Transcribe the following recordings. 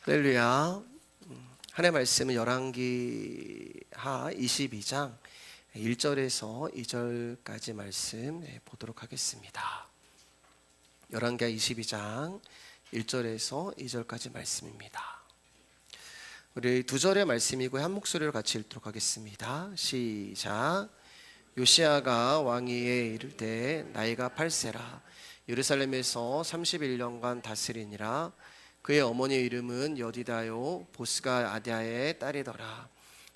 할렐루야. 하나님의 말씀은 열왕기하 22장 1절에서 2절까지 말씀 보도록 하겠습니다. 열왕기하 22장 1절에서 2절까지 말씀입니다. 우리 두 절의 말씀이고 한 목소리로 같이 읽도록 하겠습니다. 시작. 요시야가 왕위에 이를 때 나이가 8세라 예루살렘에서 31년간 다스리니라. 그의 어머니 이름은 여디다요 보스가 아디아의 딸이더라.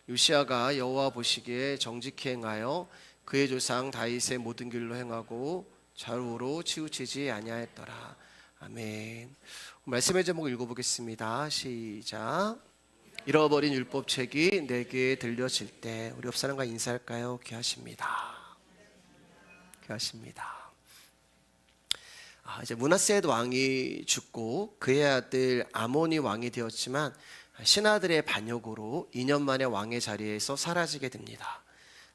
요시야가 여호와 보시기에 정직히 행하여 그의 조상 다윗의 모든 길로 행하고 좌우로 치우치지 아니하였더라. 아멘. 말씀의 제목 읽어보겠습니다. 시작. 잃어버린 율법책이 내게 들려질 때 우리 옆 사람과 인사할까요? 귀하십니다. 귀하십니다. 이제 므낫세 왕이 죽고 그의 아들 아몬이 왕이 되었지만 신하들의 반역으로 2년 만에 왕의 자리에서 사라지게 됩니다.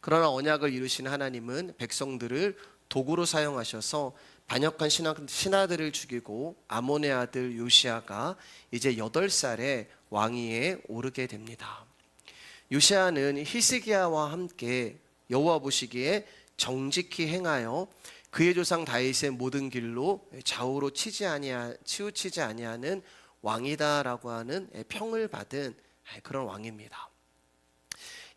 그러나 언약을 이루신 하나님은 백성들을 도구로 사용하셔서 반역한 신하들을 죽이고 아몬의 아들 요시야가 이제 8살에 왕위에 오르게 됩니다. 요시야는 히스기야와 함께 여호와 보시기에 정직히 행하여 그의 조상 다윗의 모든 길로 좌우로 치우치지 아니하는 왕이다라고 하는 평을 받은 그런 왕입니다.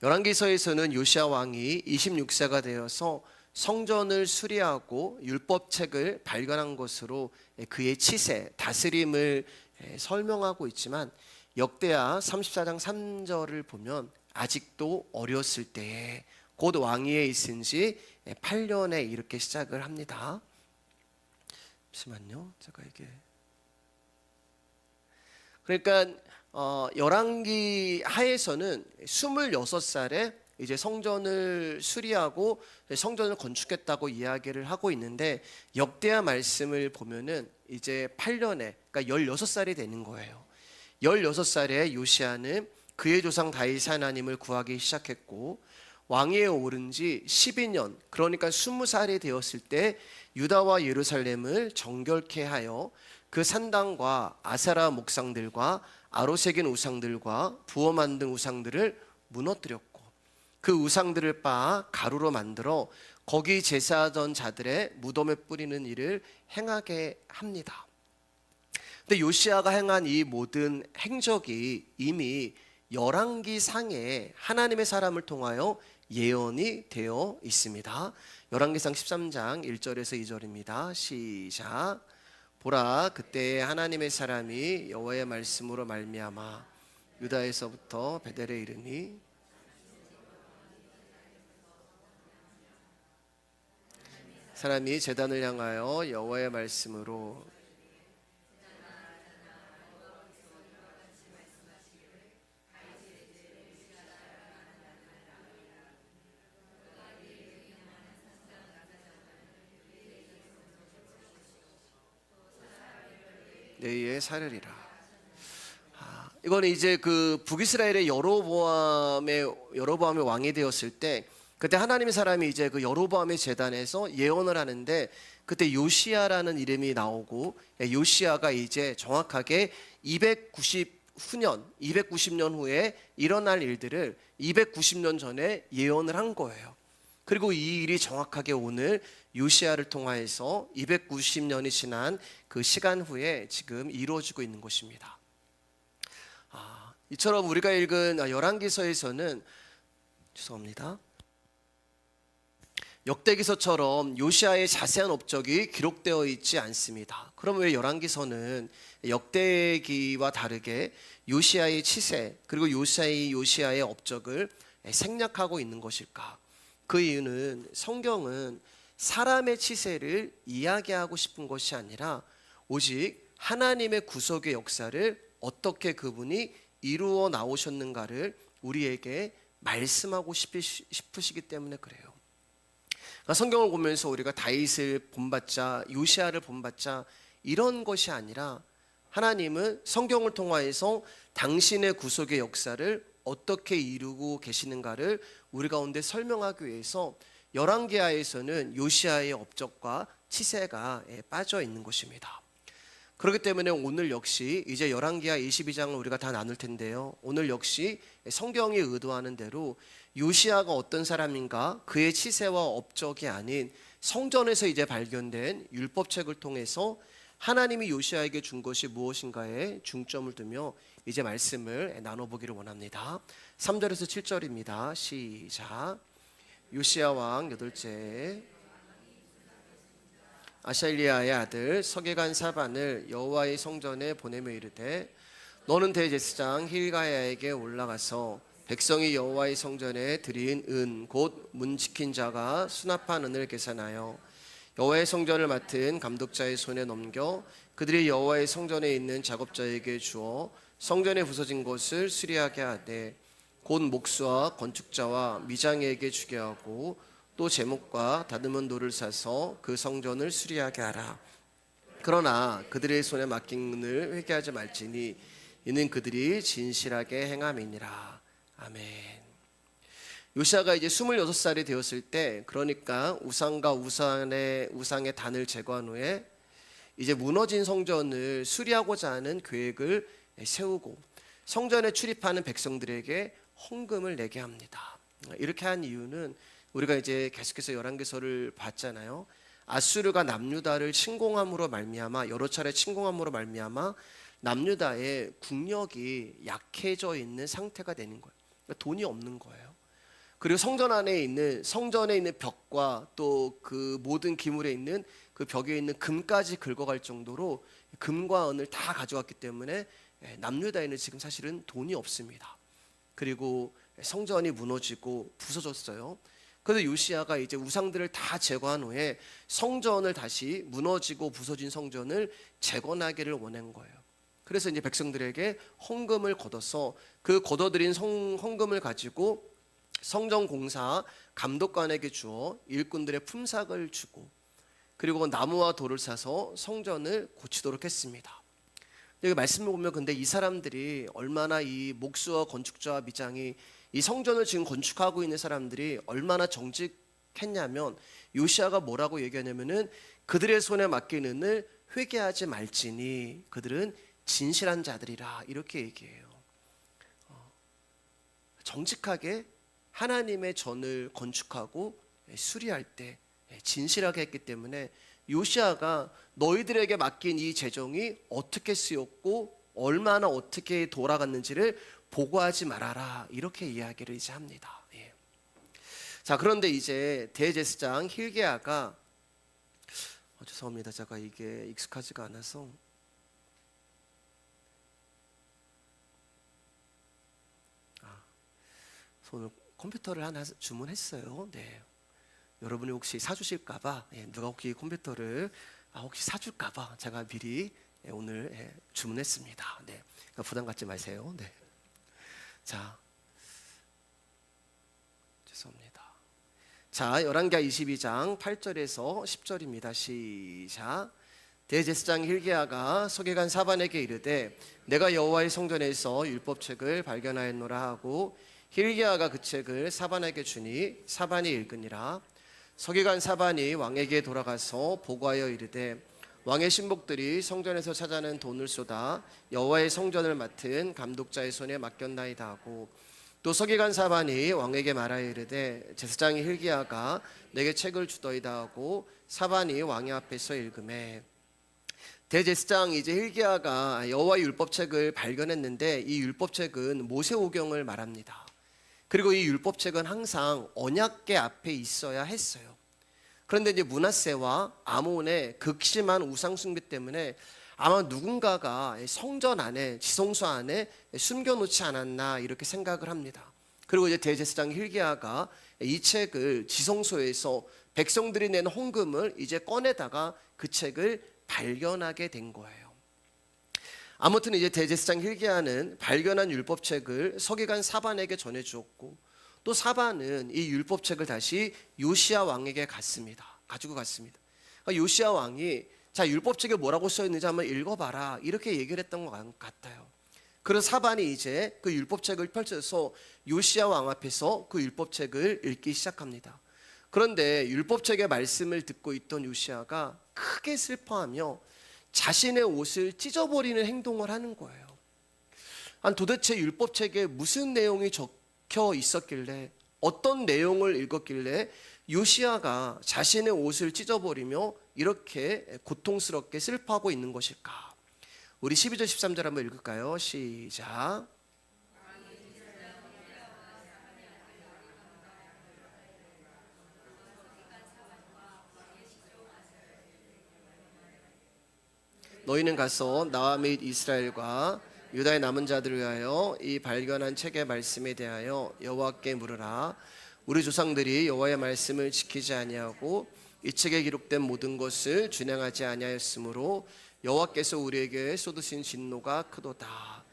열왕기서에서는 요시야 왕이 26세가 되어서 성전을 수리하고 율법책을 발견한 것으로 그의 치세, 다스림을 설명하고 있지만 역대하 34장 3절을 보면 아직도 어렸을 때에 곧 왕위에 있은 지 8년에 이렇게 시작을 합니다. 잠시만요. 제가 이게 그러니까 열왕기 하에서는 26살에 이제 성전을 수리하고 성전을 건축했다고 이야기를 하고 있는데 역대하 말씀을 보면은 이제 8년에 그러니까 16살이 되는 거예요. 16살에 요시야는 그의 조상 다윗 하나님을 구하기 시작했고 왕위에 오른 지 12년 그러니까 20살이 되었을 때 유다와 예루살렘을 정결케 하여 그 산당과 아세라 목상들과 아로새긴 우상들과 부어 만든 우상들을 무너뜨렸고 그 우상들을 빻아 가루로 만들어 거기 제사하던 자들의 무덤에 뿌리는 일을 행하게 합니다. 근데 요시야가 행한 이 모든 행적이 이미 열왕기상에 하나님의 사람을 통하여 예언이 되어 있습니다. 열왕기상 13장 1절에서 2절입니다. 시작. 보라, 그때 하나님의 사람이 여호와의 말씀으로 말미암아 유다에서부터 베델에 이르니 사람이 제단을 향하여 여호와의 말씀으로 내에 사르리라. 이거는 이제 그 북이스라엘의 여로보암의 왕이 되었을 때 그때 하나님의 사람이 이제 그 여로보암의 제단에서 예언을 하는데 그때 요시야라는 이름이 나오고 요시야가 이제 정확하게 290년 후에 일어날 일들을 290년 전에 예언을 한 거예요. 그리고 이 일이 정확하게 오늘 요시야를 통하여서 290년이 지난 그 시간 후에 지금 이루어지고 있는 것입니다. 이처럼 우리가 읽은 열왕기서에서는 죄송합니다. 역대기서처럼 요시야의 자세한 업적이 기록되어 있지 않습니다. 그럼 왜 열왕기서는 역대기와 다르게 요시야의 치세 그리고 요시야의 업적을 생략하고 있는 것일까? 그 이유는 성경은 사람의 치세를 이야기하고 싶은 것이 아니라 오직 하나님의 구속의 역사를 어떻게 그분이 이루어 나오셨는가를 우리에게 말씀하고 싶으시기 때문에 그래요. 그러니까 성경을 보면서 우리가 다윗을 본받자 요시야를 본받자 이런 것이 아니라 하나님은 성경을 통하여서 당신의 구속의 역사를 어떻게 이루고 계시는가를 우리 가운데 설명하기 위해서 열왕기하에서는 요시야의 업적과 치세가 빠져 있는 것입니다. 그렇기 때문에 오늘 역시 이제 열왕기하 22장을 우리가 다 나눌 텐데요. 오늘 역시 성경이 의도하는 대로 요시야가 어떤 사람인가, 그의 치세와 업적이 아닌 성전에서 이제 발견된 율법책을 통해서 하나님이 요시야에게 준 것이 무엇인가에 중점을 두며 이제 말씀을 나눠보기를 원합니다. 3절에서 7절입니다. 시작. 요시야 왕 8째 아샬리아의 아들 서기관 사반을 여호와의 성전에 보내며 이르되 너는 대제사장 힐가야에게 올라가서 백성이 여호와의 성전에 드린 은 곧 문 지킨 자가 수납한 은을 계산하여 여호와의 성전을 맡은 감독자의 손에 넘겨 그들이 여호와의 성전에 있는 작업자에게 주어 성전에 부서진 것을 수리하게 하되 곧 목수와 건축자와 미장에게 주게 하고 또 제목과 다듬은 돌을 사서 그 성전을 수리하게 하라. 그러나 그들의 손에 맡긴 은을 회개하지 말지니 이는 그들이 진실하게 행함이니라. 아멘. 요시야가 이제 26살이 되었을 때, 그러니까 우상과 우상의 단을 제거한 후에 이제 무너진 성전을 수리하고자 하는 계획을 세우고 성전에 출입하는 백성들에게 헌금을 내게 합니다. 이렇게 한 이유는 우리가 이제 계속해서 열왕기서를 봤잖아요. 아수르가 남유다를 침공함으로 말미암아, 여러 차례 침공함으로 말미암아 남유다의 국력이 약해져 있는 상태가 되는 거예요. 그러니까 돈이 없는 거예요. 그리고 성전에 있는 벽과 또 그 모든 기물에 있는 그 벽에 있는 금까지 긁어갈 정도로 금과 은을 다 가져갔기 때문에 남유다에는 지금 사실은 돈이 없습니다. 그리고 성전이 무너지고 부서졌어요. 그래서 요시야가 이제 우상들을 다 제거한 후에 성전을 다시 무너지고 부서진 성전을 재건하기를 원한 거예요. 그래서 이제 백성들에게 헌금을 걷어서 그 걷어들인 헌금을 가지고 성전 공사 감독관에게 주어 일꾼들의 품삯을 주고 그리고 나무와 돌을 사서 성전을 고치도록 했습니다. 여기 말씀을 보면 근데 이 사람들이 얼마나, 이 목수와 건축자와 미장이 이 성전을 지금 건축하고 있는 사람들이 얼마나 정직했냐면, 요시야가 뭐라고 얘기하냐면은 그들의 손에 맡긴 은을 회개하지 말지니 그들은 진실한 자들이라, 이렇게 얘기해요. 정직하게 하나님의 전을 건축하고 수리할 때 진실하게 했기 때문에 요시야가 너희들에게 맡긴 이 재정이 어떻게 쓰였고 얼마나 어떻게 돌아갔는지를 보고하지 말아라, 이렇게 이야기를 이제 합니다. 자, 그런데 이제 대제사장 힐게야가 죄송합니다. 제가 이게 익숙하지가 않아서 오늘 컴퓨터를 하나 주문했어요. 네. 여러분이 혹시 사주실까봐, 누가 혹시 컴퓨터를 혹시 사줄까봐 제가 미리 오늘 주문했습니다. 네. 그러니까 부담 갖지 마세요. 네. 자, 죄송합니다. 자, 열왕기하 22장 8절에서 10절입니다. 시작. 대제사장 힐게야가 서기관 사반에게 이르되 내가 여호와의 성전에서 율법책을 발견하였노라 하고 힐게야가 그 책을 사반에게 주니 사반이 읽으니라. 서기관 사반이 왕에게 돌아가서 보고하여 이르되 왕의 신복들이 성전에서 찾아낸 돈을 쏟아 여호와의 성전을 맡은 감독자의 손에 맡겼나이다 하고, 또 서기관 사반이 왕에게 말하여 이르되 제사장 힐기야가 내게 책을 주더이다 하고 사반이 왕의 앞에서 읽음에, 대제사장 이제 힐기야가 여호와의 율법책을 발견했는데 이 율법책은 모세오경을 말합니다. 그리고 이 율법책은 항상 언약궤 앞에 있어야 했어요. 그런데 이제 므낫세와 아몬의 극심한 우상 숭배 때문에 아마 누군가가 성전 안에, 지성소 안에 숨겨놓지 않았나, 이렇게 생각을 합니다. 그리고 이제 대제사장 힐기야가 이 책을 지성소에서 백성들이 낸 헌금을 이제 꺼내다가 그 책을 발견하게 된 거예요. 아무튼 이제 대제사장 힐기야는 발견한 율법책을 서기관 사반에게 전해주었고, 또 사반은 이 율법책을 다시 요시야 왕에게 가지고 갔습니다. 그러니까 요시야 왕이 자, 율법책에 뭐라고 써있는지 한번 읽어봐라, 이렇게 얘기를 했던 것 같아요. 그래서 사반이 이제 그 율법책을 펼쳐서 요시야 왕 앞에서 그 율법책을 읽기 시작합니다. 그런데 율법책의 말씀을 듣고 있던 요시야가 크게 슬퍼하며 자신의 옷을 찢어버리는 행동을 하는 거예요. 도대체 율법책에 무슨 내용이 적혀 있었길래, 어떤 내용을 읽었길래 요시야가 자신의 옷을 찢어버리며 이렇게 고통스럽게 슬퍼하고 있는 것일까? 우리 12절 13절 한번 읽을까요? 시작. 너희는 가서 나와 및 이스라엘과 유다의 남은 자들을 위하여 이 발견한 책의 말씀에 대하여 여호와께 물으라. 우리 조상들이 여호와의 말씀을 지키지 아니하고 이 책에 기록된 모든 것을 준행하지 아니하였으므로 여호와께서 우리에게 쏟으신 진노가 크도다.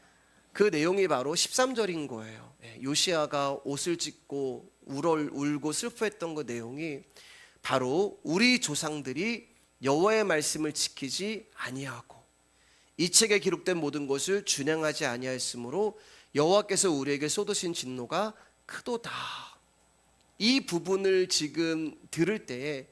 그 내용이 바로 13절인 거예요. 요시야가 옷을 찢고 울고 슬퍼했던 그 내용이 바로 우리 조상들이 여호와의 말씀을 지키지 아니하고 이 책에 기록된 모든 것을 준행하지 아니하였으므로 여호와께서 우리에게 쏟으신 진노가 크도다. 이 부분을 지금 들을 때에,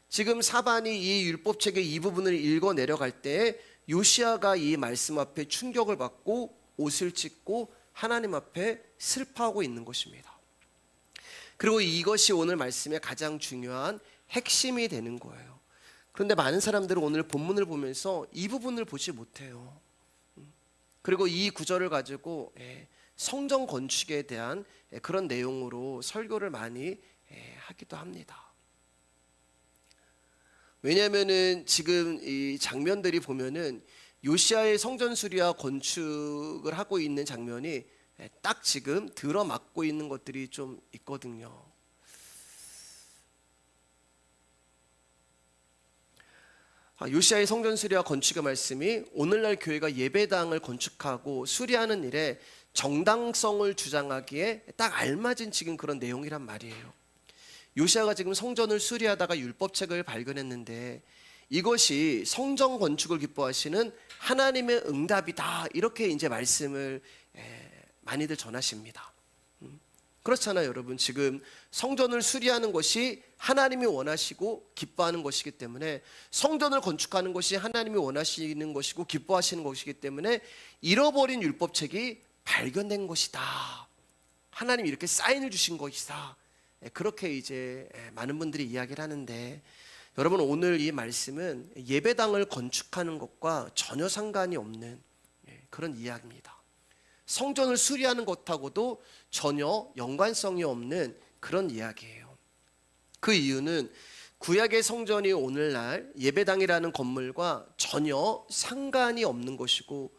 지금 사반이 이 율법책의 이 부분을 읽어 내려갈 때에 요시야가 이 말씀 앞에 충격을 받고 옷을 찢고 하나님 앞에 슬퍼하고 있는 것입니다. 그리고 이것이 오늘 말씀의 가장 중요한 핵심이 되는 거예요. 그런데 많은 사람들은 오늘 본문을 보면서 이 부분을 보지 못해요. 그리고 이 구절을 가지고 성전 건축에 대한 그런 내용으로 설교를 많이 하기도 합니다. 왜냐하면은 지금 이 장면들이 보면은 요시야의 성전 수리와 건축을 하고 있는 장면이 딱 지금 들어맞고 있는 것들이 좀 있거든요. 요시야의 성전 수리와 건축의 말씀이 오늘날 교회가 예배당을 건축하고 수리하는 일에 정당성을 주장하기에 딱 알맞은 지금 그런 내용이란 말이에요. 요시야가 지금 성전을 수리하다가 율법책을 발견했는데 이것이 성전 건축을 기뻐하시는 하나님의 응답이다, 이렇게 이제 말씀을 많이들 전하십니다. 그렇잖아요, 여러분. 지금 성전을 수리하는 것이 하나님이 원하시고 기뻐하는 것이기 때문에, 성전을 건축하는 것이 하나님이 원하시는 것이고 기뻐하시는 것이기 때문에 잃어버린 율법책이 발견된 것이다, 하나님이 이렇게 사인을 주신 것이다, 그렇게 이제 많은 분들이 이야기를 하는데, 여러분, 오늘 이 말씀은 예배당을 건축하는 것과 전혀 상관이 없는 그런 이야기입니다. 성전을 수리하는 것하고도 전혀 연관성이 없는 그런 이야기예요. 그 이유는 구약의 성전이 오늘날 예배당이라는 건물과 전혀 상관이 없는 것이고,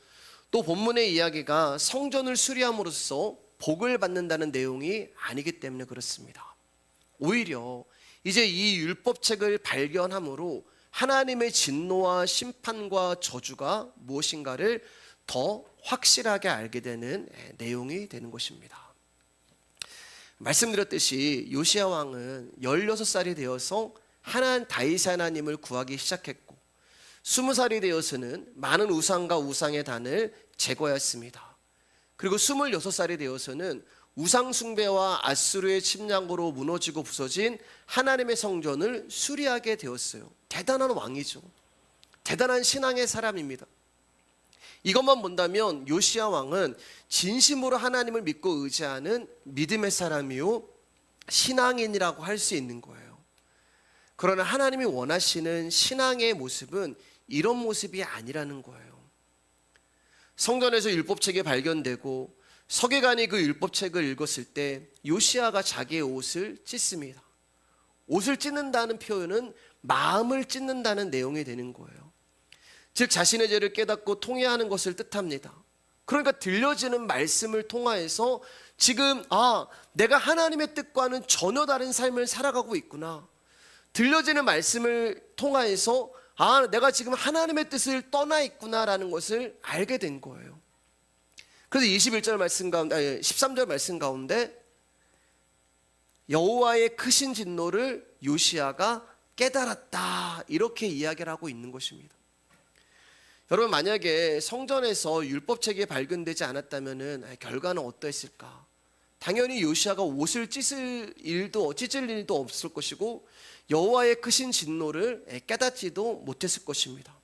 또 본문의 이야기가 성전을 수리함으로써 복을 받는다는 내용이 아니기 때문에 그렇습니다. 오히려 이제 이 율법책을 발견함으로 하나님의 진노와 심판과 저주가 무엇인가를 더 확실하게 알게 되는 내용이 되는 것입니다. 말씀드렸듯이 요시야 왕은 16살이 되어서 다윗 하나님을 구하기 시작했고, 20살이 되어서는 많은 우상과 우상의 단을 제거했습니다. 그리고 26살이 되어서는 우상 숭배와 아수르의 침략으로 무너지고 부서진 하나님의 성전을 수리하게 되었어요. 대단한 왕이죠. 대단한 신앙의 사람입니다. 이것만 본다면 요시야 왕은 진심으로 하나님을 믿고 의지하는 믿음의 사람이요 신앙인이라고 할 수 있는 거예요. 그러나 하나님이 원하시는 신앙의 모습은 이런 모습이 아니라는 거예요. 성전에서 율법책이 발견되고 서기관이 그 율법책을 읽었을 때 요시야가 자기의 옷을 찢습니다. 옷을 찢는다는 표현은 마음을 찢는다는 내용이 되는 거예요. 즉 자신의 죄를 깨닫고 통회하는 것을 뜻합니다. 그러니까 들려지는 말씀을 통하여서 지금 내가 하나님의 뜻과는 전혀 다른 삶을 살아가고 있구나, 들려지는 말씀을 통하여서 내가 지금 하나님의 뜻을 떠나 있구나라는 것을 알게 된 거예요. 그래서 21절 말씀 가운데 13절 말씀 가운데 여호와의 크신 진노를 요시야가 깨달았다, 이렇게 이야기를 하고 있는 것입니다. 여러분, 만약에 성전에서 율법책이 발견되지 않았다면 결과는 어떠했을까? 당연히 요시야가 옷을 찢을 일도 없을 것이고 여호와의 크신 진노를 깨닫지도 못했을 것입니다.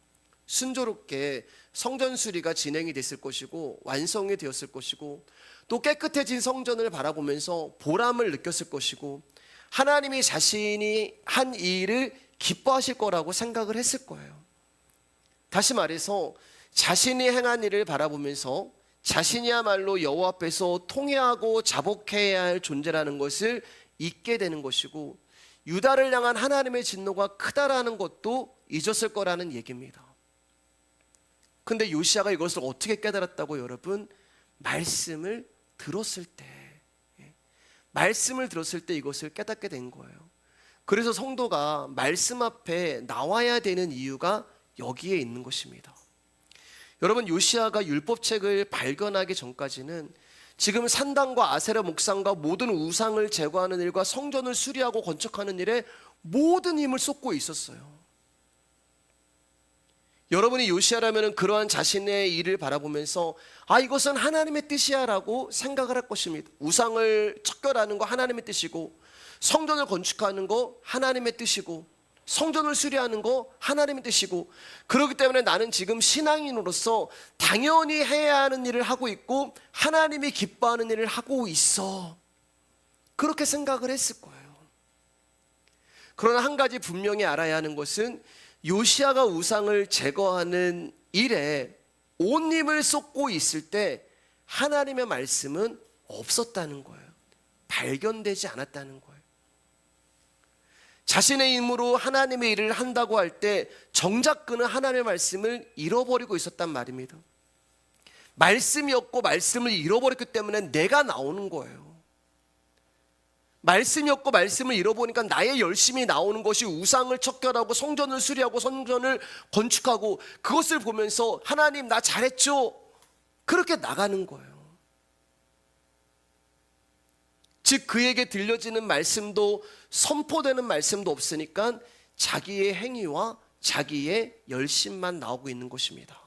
순조롭게 성전 수리가 진행이 됐을 것이고 완성이 되었을 것이고 또 깨끗해진 성전을 바라보면서 보람을 느꼈을 것이고 하나님이 자신이 한 이 일을 기뻐하실 거라고 생각을 했을 거예요. 다시 말해서 자신이 행한 일을 바라보면서 자신이야말로 여호와 앞에서 통회하고 자복해야 할 존재라는 것을 잊게 되는 것이고 유다를 향한 하나님의 진노가 크다라는 것도 잊었을 거라는 얘기입니다. 근데 요시야가 이것을 어떻게 깨달았다고 여러분? 말씀을 들었을 때 이것을 깨닫게 된 거예요. 그래서 성도가 말씀 앞에 나와야 되는 이유가 여기에 있는 것입니다. 여러분, 요시야가 율법책을 발견하기 전까지는 지금 산당과 아세라 목상과 모든 우상을 제거하는 일과 성전을 수리하고 건축하는 일에 모든 힘을 쏟고 있었어요. 여러분이 요시야라면 그러한 자신의 일을 바라보면서 이것은 하나님의 뜻이야 라고 생각을 할 것입니다. 우상을 척결하는 거 하나님의 뜻이고 성전을 건축하는 거 하나님의 뜻이고 성전을 수리하는 거 하나님의 뜻이고 그렇기 때문에 나는 지금 신앙인으로서 당연히 해야 하는 일을 하고 있고 하나님이 기뻐하는 일을 하고 있어. 그렇게 생각을 했을 거예요. 그러나 한 가지 분명히 알아야 하는 것은 요시야가 우상을 제거하는 일에 온 힘을 쏟고 있을 때 하나님의 말씀은 없었다는 거예요. 발견되지 않았다는 거예요. 자신의 힘으로 하나님의 일을 한다고 할 때 정작 그는 하나님의 말씀을 잃어버리고 있었단 말입니다. 말씀이 없고 말씀을 잃어버렸기 때문에 내가 나오는 거예요. 말씀이 없고 말씀을 잃어보니까 나의 열심이 나오는 것이 우상을 척결하고 성전을 수리하고 성전을 건축하고 그것을 보면서 하나님 나 잘했죠? 그렇게 나가는 거예요. 즉 그에게 들려지는 말씀도 선포되는 말씀도 없으니까 자기의 행위와 자기의 열심만 나오고 있는 것입니다.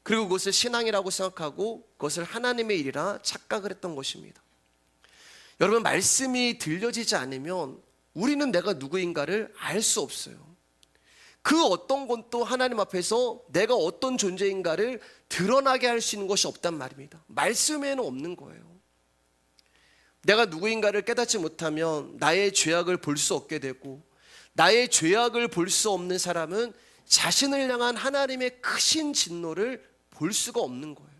그리고 그것을 신앙이라고 생각하고 그것을 하나님의 일이라 착각을 했던 것입니다. 여러분, 말씀이 들려지지 않으면 우리는 내가 누구인가를 알 수 없어요. 그 어떤 것도 하나님 앞에서 내가 어떤 존재인가를 드러나게 할 수 있는 것이 없단 말입니다. 말씀에는 없는 거예요. 내가 누구인가를 깨닫지 못하면 나의 죄악을 볼 수 없게 되고 나의 죄악을 볼 수 없는 사람은 자신을 향한 하나님의 크신 진노를 볼 수가 없는 거예요.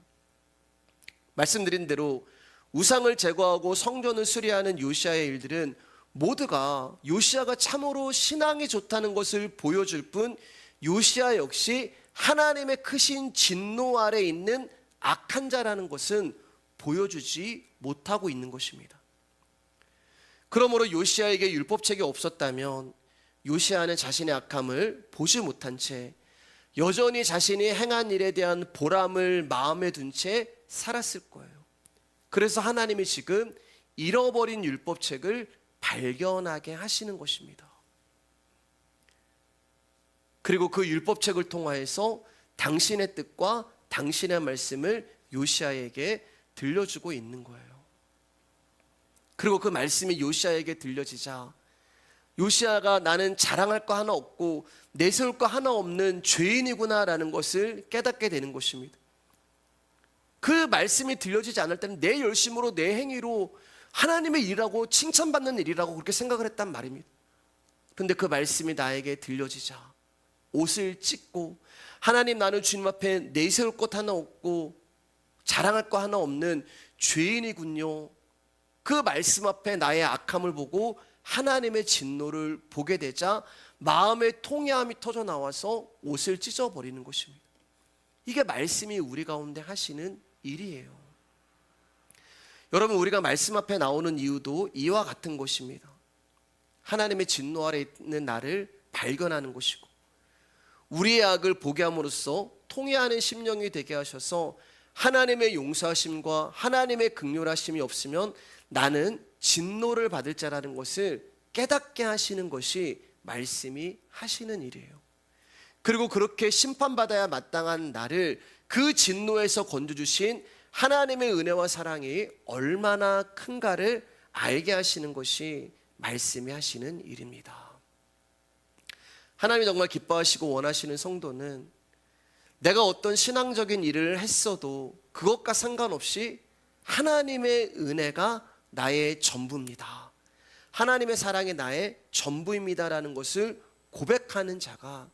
말씀드린 대로 우상을 제거하고 성전을 수리하는 요시야의 일들은 모두가 요시야가 참으로 신앙이 좋다는 것을 보여줄 뿐 요시야 역시 하나님의 크신 진노 아래 있는 악한 자라는 것은 보여주지 못하고 있는 것입니다. 그러므로 요시야에게 율법책이 없었다면 요시야는 자신의 악함을 보지 못한 채 여전히 자신이 행한 일에 대한 보람을 마음에 둔 채 살았을 거예요. 그래서 하나님이 지금 잃어버린 율법책을 발견하게 하시는 것입니다. 그리고 그 율법책을 통하여서 당신의 뜻과 당신의 말씀을 요시야에게 들려주고 있는 거예요. 그리고 그 말씀이 요시야에게 들려지자 요시야가 나는 자랑할 거 하나 없고 내세울 거 하나 없는 죄인이구나라는 것을 깨닫게 되는 것입니다. 그 말씀이 들려지지 않을 때는 내 열심으로 내 행위로 하나님의 일이라고 칭찬받는 일이라고 그렇게 생각을 했단 말입니다. 그런데 그 말씀이 나에게 들려지자 옷을 찢고 하나님 나는 주님 앞에 내세울 것 하나 없고 자랑할 거 하나 없는 죄인이군요. 그 말씀 앞에 나의 악함을 보고 하나님의 진노를 보게 되자 마음의 통회함이 터져 나와서 옷을 찢어버리는 것입니다. 이게 말씀이 우리 가운데 하시는 일이에요. 여러분, 우리가 말씀 앞에 나오는 이유도 이와 같은 것입니다. 하나님의 진노 아래 있는 나를 발견하는 것이고 우리의 악을 보게 함으로써 통회하는 심령이 되게 하셔서 하나님의 용서하심과 하나님의 긍휼하심이 없으면 나는 진노를 받을 자라는 것을 깨닫게 하시는 것이 말씀이 하시는 일이에요. 그리고 그렇게 심판받아야 마땅한 나를 그 진노에서 건져주신 하나님의 은혜와 사랑이 얼마나 큰가를 알게 하시는 것이 말씀이 하시는 일입니다. 하나님이 정말 기뻐하시고 원하시는 성도는 내가 어떤 신앙적인 일을 했어도 그것과 상관없이 하나님의 은혜가 나의 전부입니다. 하나님의 사랑이 나의 전부입니다라는 것을 고백하는 자가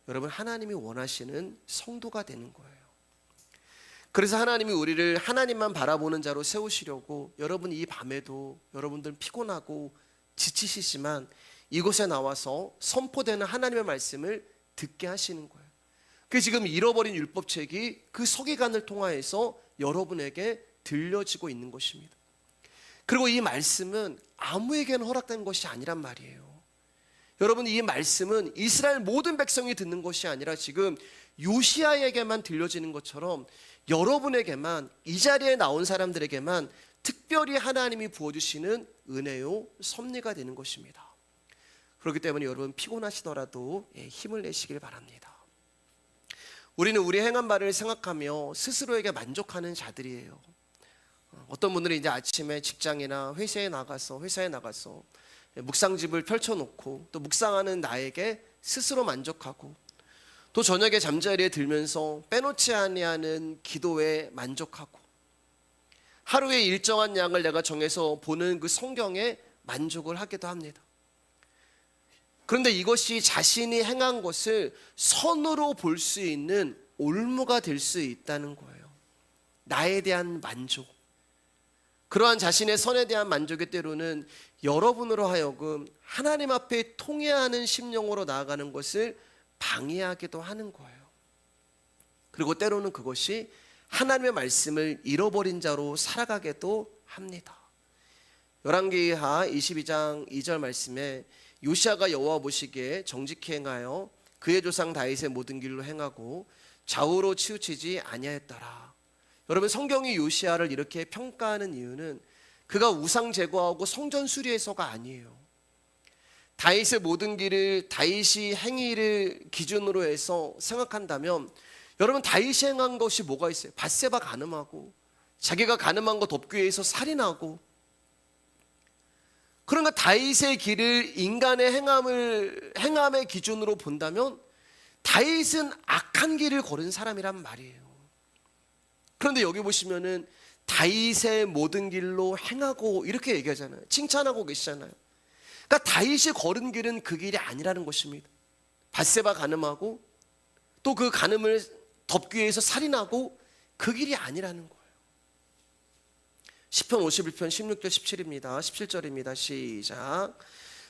여러분 하나님이 원하시는 성도가 되는 거예요. 그래서 하나님이 우리를 하나님만 바라보는 자로 세우시려고 여러분 이 밤에도 여러분들 피곤하고 지치시지만 이곳에 나와서 선포되는 하나님의 말씀을 듣게 하시는 거예요. 그 지금 잃어버린 율법책이 그 서기관을 통하여서 여러분에게 들려지고 있는 것입니다. 그리고 이 말씀은 아무에게나 허락된 것이 아니란 말이에요. 여러분 이 말씀은 이스라엘 모든 백성이 듣는 것이 아니라 지금 요시야에게만 들려지는 것처럼 여러분에게만, 이 자리에 나온 사람들에게만 특별히 하나님이 부어주시는 은혜요 섭리가 되는 것입니다. 그렇기 때문에 여러분 피곤하시더라도 힘을 내시길 바랍니다. 우리는 우리 행한 바를 생각하며 스스로에게 만족하는 자들이에요. 어떤 분들은 이제 아침에 직장이나 회사에 나가서 묵상집을 펼쳐놓고 또 묵상하는 나에게 스스로 만족하고, 또 저녁에 잠자리에 들면서 빼놓지 아니하는 기도에 만족하고, 하루에 일정한 양을 내가 정해서 보는 그 성경에 만족을 하기도 합니다. 그런데 이것이 자신이 행한 것을 선으로 볼 수 있는 올무가 될 수 있다는 거예요. 나에 대한 만족, 그러한 자신의 선에 대한 만족이 때로는 여러분으로 하여금 하나님 앞에 통회하는 심령으로 나아가는 것을 방해하기도 하는 거예요. 그리고 때로는 그것이 하나님의 말씀을 잃어버린 자로 살아가기도 합니다. 열왕기하 22장 2절 말씀에 요시야가 여호와 보시기에 정직히 행하여 그의 조상 다윗의 모든 길로 행하고 좌우로 치우치지 아니하였더라. 여러분 성경이 요시야를 이렇게 평가하는 이유는 그가 우상 제거하고 성전 수리해서가 아니에요. 다윗의 모든 길을, 다윗이 행위를 기준으로 해서 생각한다면 여러분 다윗이 행한 것이 뭐가 있어요? 밧세바 간음하고, 자기가 간음한 거 덮기 위해서 살인하고. 그러니까 다윗의 길을 인간의 행함의 기준으로 본다면 다윗은 악한 길을 걸은 사람이란 말이에요. 그런데 여기 보시면은 다윗의 모든 길로 행하고 이렇게 얘기하잖아요. 칭찬하고 계시잖아요. 그러니까 다윗이 걸은 길은 그 길이 아니라는 것입니다. 밧세바 간음하고 또 그 간음을 덮기 위해서 살인하고 그 길이 아니라는 거예요. 시편 51편 16절 17입니다. 17절입니다. 시작.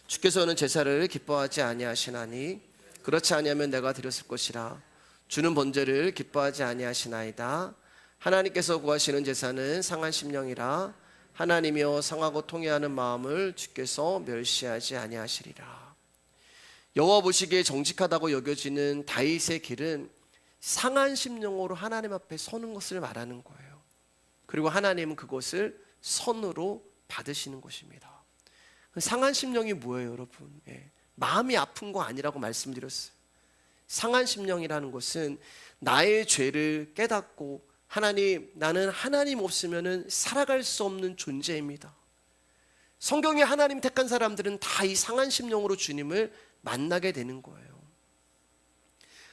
주께서는 제사를 기뻐하지 아니하시나니 그렇지 아니하면 내가 드렸을 것이라. 주는 번제를 기뻐하지 아니하시나이다. 하나님께서 구하시는 제사는 상한 심령이라. 하나님이여 상하고 통회하는 마음을 주께서 멸시하지 아니하시리라. 여호와 보시기에 정직하다고 여겨지는 다윗의 길은 상한 심령으로 하나님 앞에 서는 것을 말하는 거예요. 그리고 하나님은 그것을 선으로 받으시는 것입니다. 상한 심령이 뭐예요, 여러분? 마음이 아픈 거 아니라고 말씀드렸어요. 상한 심령이라는 것은 나의 죄를 깨닫고 하나님, 나는 하나님 없으면 살아갈 수 없는 존재입니다. 성경에 하나님 택한 사람들은 다 이 상한 심령으로 주님을 만나게 되는 거예요.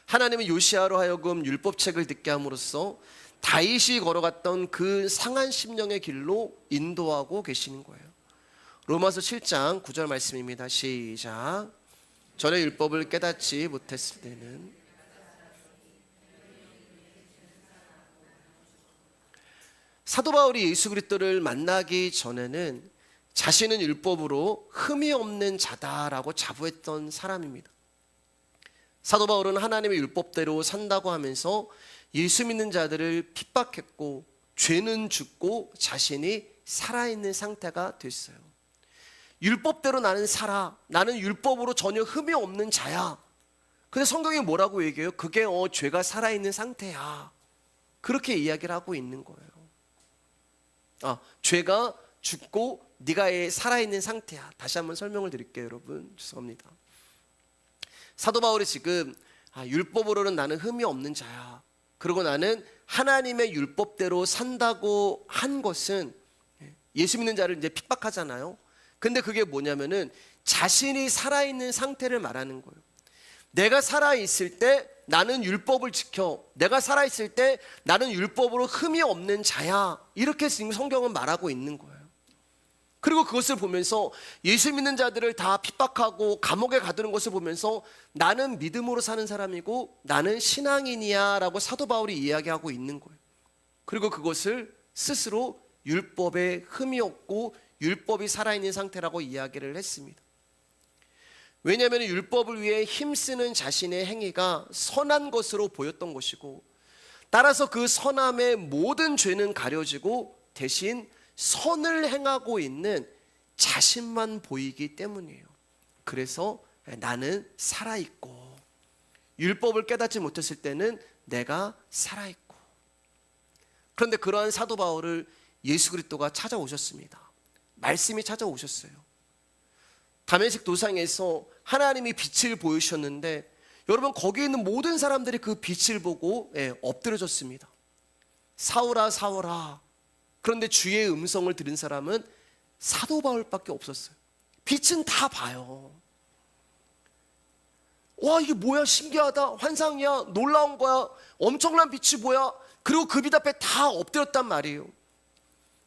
하나님은 요시야로 하여금 율법책을 듣게 함으로써 다윗이 걸어갔던 그 상한 심령의 길로 인도하고 계시는 거예요. 로마서 7장 9절 말씀입니다. 시작. 전에 율법을 깨닫지 못했을 때는 사도 바울이 예수 그리스도를 만나기 전에는 자신은 율법으로 흠이 없는 자다라고 자부했던 사람입니다. 사도 바울은 하나님의 율법대로 산다고 하면서 예수 믿는 자들을 핍박했고 죄는 죽고 자신이 살아있는 상태가 됐어요. 율법대로 나는 살아, 나는 율법으로 전혀 흠이 없는 자야. 근데 성경이 뭐라고 얘기해요? 그게 죄가 살아있는 상태야. 그렇게 이야기를 하고 있는 거예요. 죄가 죽고 네가 살아있는 상태야. 다시 한번 설명을 드릴게요, 여러분. 죄송합니다. 사도 바울이 지금 율법으로는 나는 흠이 없는 자야. 그리고 나는 하나님의 율법대로 산다고 한 것은, 예수 믿는 자를 이제 핍박하잖아요. 근데 그게 뭐냐면은 자신이 살아있는 상태를 말하는 거예요. 내가 살아있을 때 나는 율법을 지켜, 내가 살아있을 때 나는 율법으로 흠이 없는 자야, 이렇게 지금 성경은 말하고 있는 거예요. 그리고 그것을 보면서 예수 믿는 자들을 다 핍박하고 감옥에 가두는 것을 보면서 나는 믿음으로 사는 사람이고 나는 신앙인이야 라고 사도 바울이 이야기하고 있는 거예요. 그리고 그것을 스스로 율법에 흠이 없고 율법이 살아있는 상태라고 이야기를 했습니다. 왜냐하면 율법을 위해 힘쓰는 자신의 행위가 선한 것으로 보였던 것이고, 따라서 그 선함의 모든 죄는 가려지고 대신 선을 행하고 있는 자신만 보이기 때문이에요. 그래서 나는 살아있고, 율법을 깨닫지 못했을 때는 내가 살아있고. 그런데 그러한 사도 바울을 예수 그리스도가 찾아오셨습니다. 말씀이 찾아오셨어요. 다메섹 도상에서 하나님이 빛을 보이셨는데, 여러분 거기에 있는 모든 사람들이 그 빛을 보고 엎드려졌습니다. 사울아 사울아. 그런데 주의 음성을 들은 사람은 사도 바울밖에 없었어요. 빛은 다 봐요. 와, 이게 뭐야, 신기하다, 환상이야, 놀라운 거야, 엄청난 빛이 뭐야. 그리고 그 빛 앞에 다 엎드렸단 말이에요.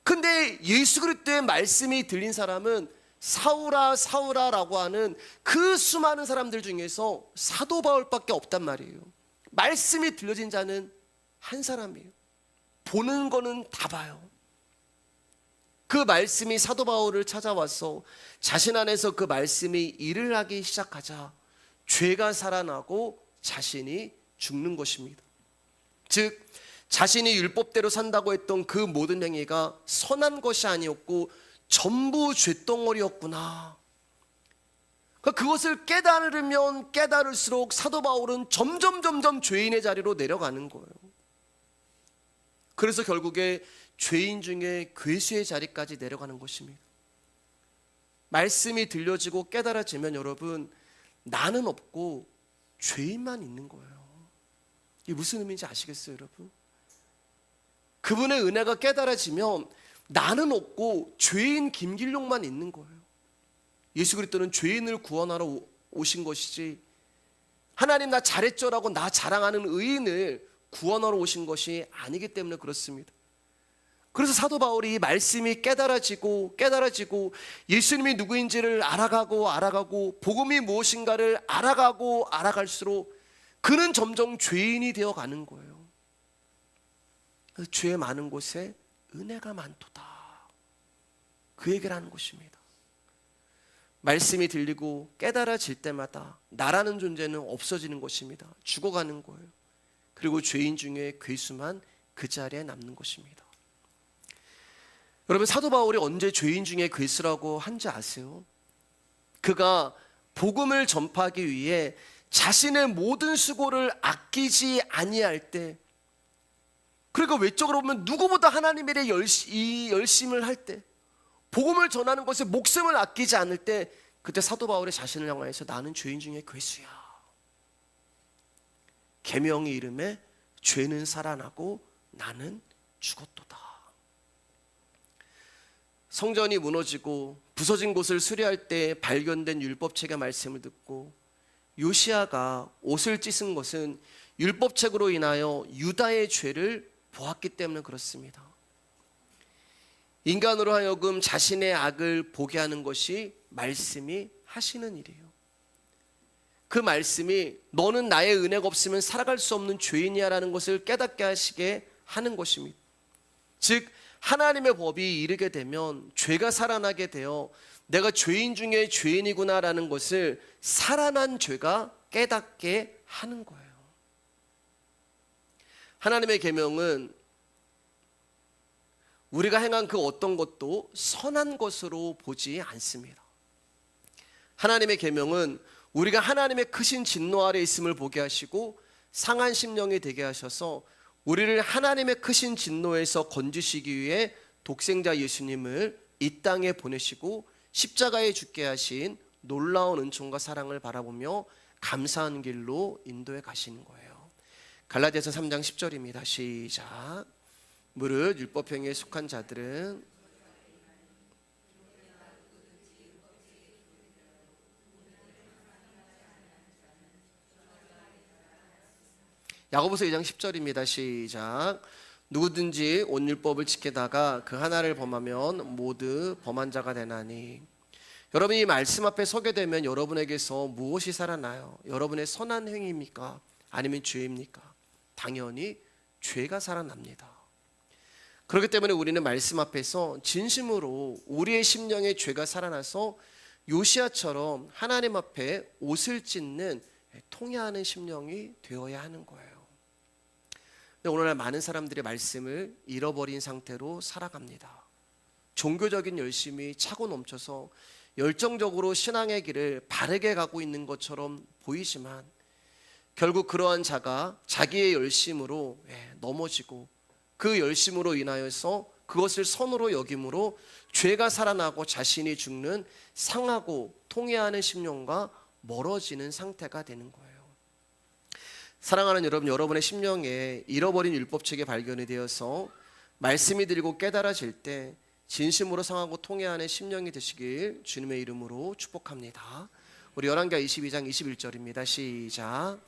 근데 예수 그리스도의 말씀이 들린 사람은 사울아 사울아 라고 하는 그 수많은 사람들 중에서 사도 바울밖에 없단 말이에요. 말씀이 들려진 자는 한 사람이에요. 보는 거는 다 봐요. 그 말씀이 사도 바울을 찾아와서 자신 안에서 그 말씀이 일을 하기 시작하자 죄가 살아나고 자신이 죽는 것입니다. 즉 자신이 율법대로 산다고 했던 그 모든 행위가 선한 것이 아니었고 전부 쇳덩어리였구나. 그것을 깨달으면 깨달을수록 사도 바울은 점점 죄인의 자리로 내려가는 거예요. 그래서 결국에 죄인 중에 괴수의 자리까지 내려가는 것입니다. 말씀이 들려지고 깨달아지면 여러분, 나는 없고 죄인만 있는 거예요. 이게 무슨 의미인지 아시겠어요, 여러분? 그분의 은혜가 깨달아지면 나는 없고 죄인 김길용만 있는 거예요. 예수 그리스도는 죄인을 구원하러 오신 것이지, 하나님 나 잘했죠라고 나 자랑하는 의인을 구원하러 오신 것이 아니기 때문에 그렇습니다. 그래서 사도 바울이 말씀이 깨달아지고 예수님이 누구인지를 알아가고 복음이 무엇인가를 알아갈수록 그는 점점 죄인이 되어가는 거예요. 죄 많은 곳에 은혜가 많도다, 그 얘기를 하는 것입니다. 말씀이 들리고 깨달아질 때마다 나라는 존재는 없어지는 것입니다. 죽어가는 거예요. 그리고 죄인 중에 괴수만 그 자리에 남는 것입니다. 여러분, 사도 바울이 언제 죄인 중에 괴수라고 한지 아세요? 그가 복음을 전파하기 위해 자신의 모든 수고를 아끼지 아니할 때, 그러니까 외적으로 보면 누구보다 하나님에 대해 열심을 할 때, 복음을 전하는 것에 목숨을 아끼지 않을 때, 그때 사도 바울의 자신을 향하여서 나는 죄인 중에 괴수야, 계명의 이름에 죄는 살아나고 나는 죽었도다. 성전이 무너지고 부서진 곳을 수리할 때 발견된 율법책의 말씀을 듣고 요시야가 옷을 찢은 것은 율법책으로 인하여 유다의 죄를 보았기 때문에 그렇습니다. 인간으로 하여금 자신의 악을 보게 하는 것이 말씀이 하시는 일이에요. 그 말씀이 너는 나의 은혜가 없으면 살아갈 수 없는 죄인이야 라는 것을 깨닫게 하시게 하는 것입니다. 즉 하나님의 법이 이르게 되면 죄가 살아나게 되어 내가 죄인 중에 죄인이구나 라는 것을 살아난 죄가 깨닫게 하는 거예요. 하나님의 계명은 우리가 행한 그 어떤 것도 선한 것으로 보지 않습니다. 하나님의 계명은 우리가 하나님의 크신 진노 아래 있음을 보게 하시고 상한 심령이 되게 하셔서 우리를 하나님의 크신 진노에서 건지시기 위해 독생자 예수님을 이 땅에 보내시고 십자가에 죽게 하신 놀라운 은총과 사랑을 바라보며 감사한 길로 인도해 가시는 거예요. 갈라디아서 3장 10절입니다. 시작. 무릇 율법행위에 속한 자들은 야고보서 2장 10절입니다. 시작. 누구든지 온 율법을 지키다가 그 하나를 범하면 모두 범한 자가 되나니. 여러분이 이 말씀 앞에 서게 되면 여러분에게서 무엇이 살아나요? 여러분의 선한 행위입니까? 아니면 죄입니까? 당연히 죄가 살아납니다. 그렇기 때문에 우리는 말씀 앞에서 진심으로 우리의 심령에 죄가 살아나서 요시야처럼 하나님 앞에 옷을 찢는 통회하는 심령이 되어야 하는 거예요. 근데 오늘날 많은 사람들이 말씀을 잃어버린 상태로 살아갑니다. 종교적인 열심이 차고 넘쳐서 열정적으로 신앙의 길을 바르게 가고 있는 것처럼 보이지만 결국 그러한 자가 자기의 열심으로 넘어지고 그 열심으로 인하여서 그것을 선으로 여김으로 죄가 살아나고 자신이 죽는 상하고 통회하는 심령과 멀어지는 상태가 되는 거예요. 사랑하는 여러분, 여러분의 심령에 잃어버린 율법책이 발견이 되어서 말씀이 들리고 깨달아질 때 진심으로 상하고 통회하는 심령이 되시길 주님의 이름으로 축복합니다. 우리 열왕기하 22장 21절입니다. 시작.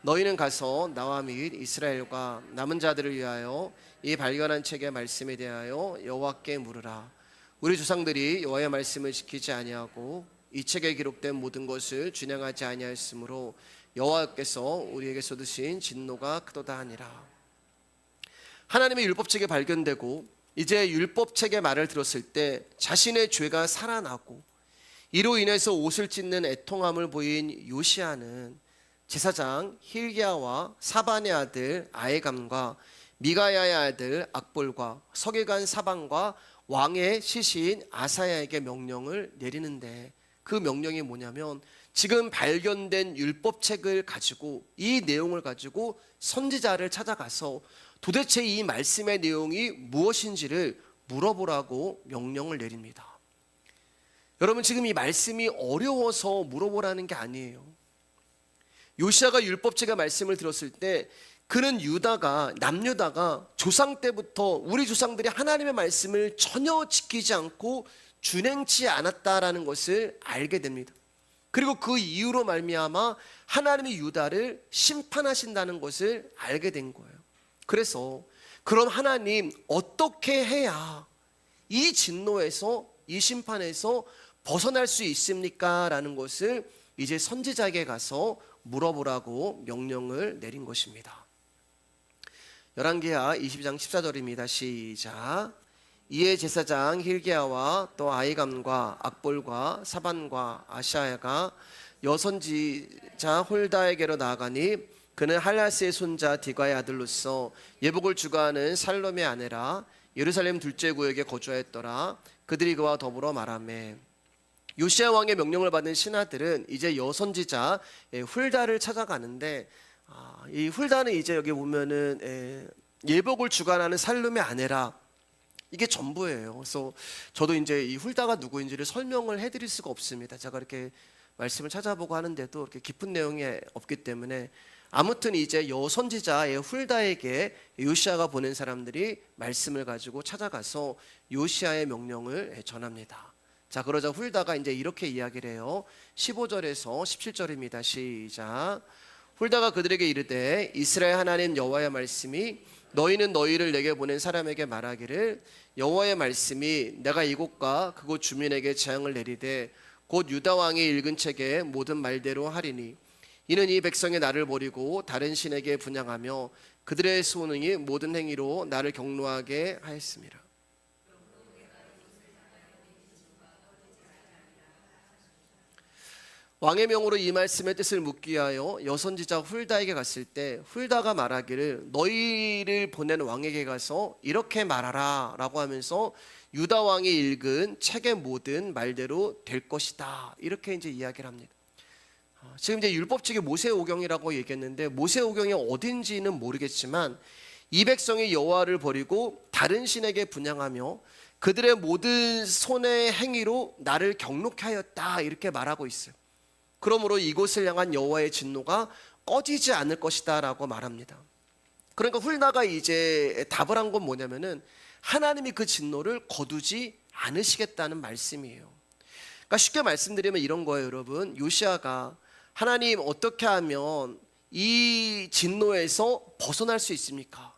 너희는 가서 나와 및 이스라엘과 남은 자들을 위하여 이 발견한 책의 말씀에 대하여 여호와께 물으라. 우리 조상들이 여호와의 말씀을 지키지 아니하고 이 책에 기록된 모든 것을 준행하지 아니하였으므로 여호와께서 우리에게 쏟으신 진노가 크도다 하니라. 하나님의 율법책이 발견되고 이제 율법책의 말을 들었을 때 자신의 죄가 살아나고 이로 인해서 옷을 찢는 애통함을 보인 요시야는 제사장 힐기야와 사반의 아들 아에감과 미가야의 아들 악볼과 서기관 사반과 왕의 시신 아사야에게 명령을 내리는데 그 명령이 뭐냐면 지금 발견된 율법책을 가지고 이 내용을 가지고 선지자를 찾아가서 도대체 이 말씀의 내용이 무엇인지를 물어보라고 명령을 내립니다. 여러분, 지금 이 말씀이 어려워서 물어보라는 게 아니에요. 요시야가 율법책의 말씀을 들었을 때 그는 남유다가 조상 때부터 우리 조상들이 하나님의 말씀을 전혀 지키지 않고 준행치 않았다라는 것을 알게 됩니다. 그리고 그 이유로 말미암아 하나님이 유다를 심판하신다는 것을 알게 된 거예요. 그래서 그럼 하나님 어떻게 해야 이 진노에서 이 심판에서 벗어날 수 있습니까? 라는 것을 이제 선지자에게 가서 물어보라고 명령을 내린 것입니다. 열왕기하 22장 14절입니다. 시작. 이에 제사장 힐기야와 또 아이감과 악볼과 사반과 아샤야가 여선지자 홀다에게로 나아가니 그는 할라스의 손자 디가의 아들로서 예복을 주관하는 살롬의 아내라 예루살렘 둘째 구역에 거주하였더라. 그들이 그와 더불어 말하매 요시야 왕의 명령을 받은 신하들은 이제 여선지자 훌다를 찾아가는데 이 훌다는 이제 여기 보면은 예복을 주관하는 살룸의 아내라 이게 전부예요. 그래서 저도 이제 이 훌다가 누구인지를 설명을 해드릴 수가 없습니다. 제가 이렇게 말씀을 찾아보고 하는데도 이렇게 깊은 내용이 없기 때문에 아무튼 이제 여선지자의 훌다에게 요시야가 보낸 사람들이 말씀을 가지고 찾아가서 요시야의 명령을 전합니다. 자, 그러자 훌다가 이제 이렇게 이야기를 해요. 15절에서 17절입니다. 시작. 훌다가 그들에게 이르되 이스라엘 하나님 여호와의 말씀이 너희는 너희를 내게 보낸 사람에게 말하기를 여호와의 말씀이 내가 이곳과 그곳 주민에게 재앙을 내리되 곧 유다 왕이 읽은 책의 모든 말대로 하리니 이는 이 백성이 나를 버리고 다른 신에게 분향하며 그들의 소능이 모든 행위로 나를 경노하게 하였습니다. 왕의 명으로 이 말씀의 뜻을 묻기 위하여 여선지자 훌다에게 갔을 때 훌다가 말하기를 너희를 보낸 왕에게 가서 이렇게 말하라 라고 하면서 유다 왕이 읽은 책의 모든 말대로 될 것이다 이렇게 이제 이야기를 합니다. 지금 이제 율법책이 모세오경이라고 얘기했는데 모세오경이 어딘지는 모르겠지만 이 백성이 여호와를 버리고 다른 신에게 분향하며 그들의 모든 손의 행위로 나를 경록케 하였다 이렇게 말하고 있어요. 그러므로 이곳을 향한 여호와의 진노가 꺼지지 않을 것이다 라고 말합니다. 그러니까 훌다가 이제 답을 한 건 뭐냐면은 하나님이 그 진노를 거두지 않으시겠다는 말씀이에요. 그러니까 쉽게 말씀드리면 이런 거예요, 여러분. 요시야가 하나님 어떻게 하면 이 진노에서 벗어날 수 있습니까?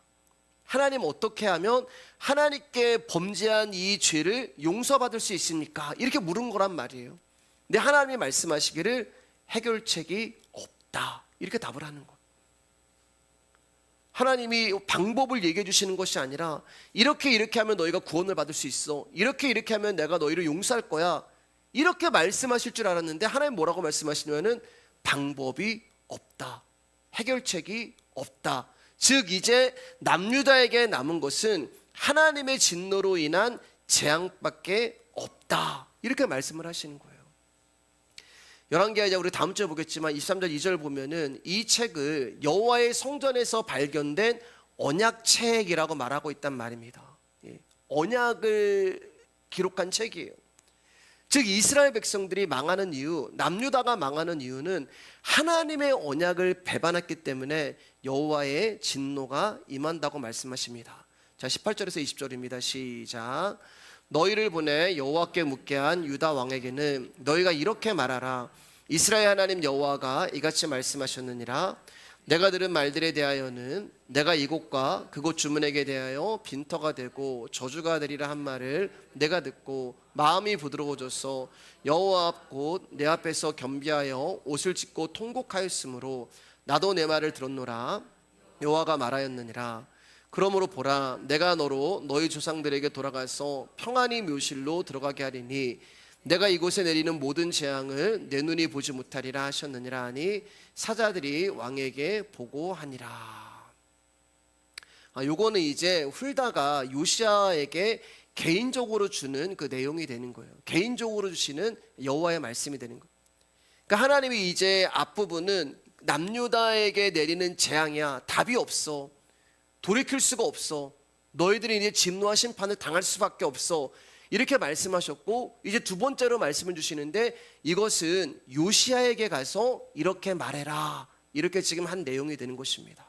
하나님 어떻게 하면 하나님께 범죄한 이 죄를 용서받을 수 있습니까? 이렇게 물은 거란 말이에요. 근데 하나님이 말씀하시기를 해결책이 없다, 이렇게 답을 하는 거예요. 하나님이 방법을 얘기해 주시는 것이 아니라 이렇게 하면 너희가 구원을 받을 수 있어, 이렇게 하면 내가 너희를 용서할 거야, 이렇게 말씀하실 줄 알았는데 하나님 뭐라고 말씀하시냐면은 방법이 없다, 해결책이 없다. 즉 이제 남유다에게 남은 것은 하나님의 진노로 인한 재앙밖에 없다, 이렇게 말씀을 하시는 거예요. 열왕기하 이제 우리 다음 주에 보겠지만 23절 2절 보면은 이 책을 여호와의 성전에서 발견된 언약책이라고 말하고 있단 말입니다. 언약을 기록한 책이에요. 즉 이스라엘 백성들이 망하는 이유, 남유다가 망하는 이유는 하나님의 언약을 배반했기 때문에 여호와의 진노가 임한다고 말씀하십니다. 자, 18절에서 20절입니다. 시작. 너희를 보내 여호와께 묻게 한 유다 왕에게는 너희가 이렇게 말하라. 이스라엘 하나님 여호와가 이같이 말씀하셨느니라. 내가 들은 말들에 대하여는 내가 이곳과 그곳 주민에게 대하여 빈터가 되고 저주가 되리라 한 말을 내가 듣고 마음이 부드러워져서 여호와 앞 곧 내 앞에서 겸비하여 옷을 찢고 통곡하였으므로 나도 내 말을 들었노라. 여호와가 말하였느니라. 그러므로 보라, 내가 너로 너희 조상들에게 돌아가서 평안히 묘실로 들어가게 하리니 내가 이곳에 내리는 모든 재앙을 내 눈이 보지 못하리라 하셨느니라 하니 사자들이 왕에게 보고하니라. 요거는 이제 훌다가 요시야에게 개인적으로 주는 그 내용이 되는 거예요. 개인적으로 주시는 여호와의 말씀이 되는 거예요. 그러니까 하나님이 이제 앞부분은 남유다에게 내리는 재앙이야, 답이 없어, 돌이킬 수가 없어, 너희들이 이제 진노와 심판을 당할 수밖에 없어, 이렇게 말씀하셨고 이제 두 번째로 말씀을 주시는데 이것은 요시야에게 가서 이렇게 말해라, 이렇게 지금 한 내용이 되는 것입니다.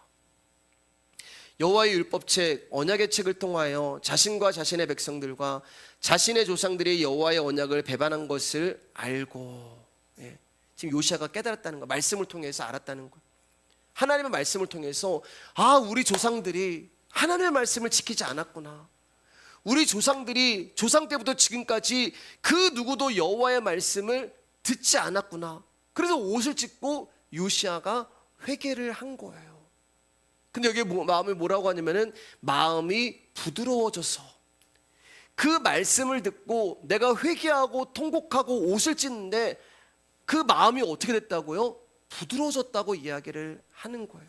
여호와의 율법책, 언약의 책을 통하여 자신과 자신의 백성들과 자신의 조상들이 여호와의 언약을 배반한 것을 알고, 지금 요시야가 깨달았다는 거, 말씀을 통해서 알았다는 거. 하나님의 말씀을 통해서 우리 조상들이 하나님의 말씀을 지키지 않았구나. 우리 조상들이 조상 때부터 지금까지 그 누구도 여호와의 말씀을 듣지 않았구나. 그래서 옷을 찢고 요시야가 회개를 한 거예요. 근데 여기 마음이 뭐라고 하냐면은 마음이 부드러워져서 그 말씀을 듣고 내가 회개하고 통곡하고 옷을 찢는데 그 마음이 어떻게 됐다고요? 부드러워졌다고 이야기를 하는 거예요.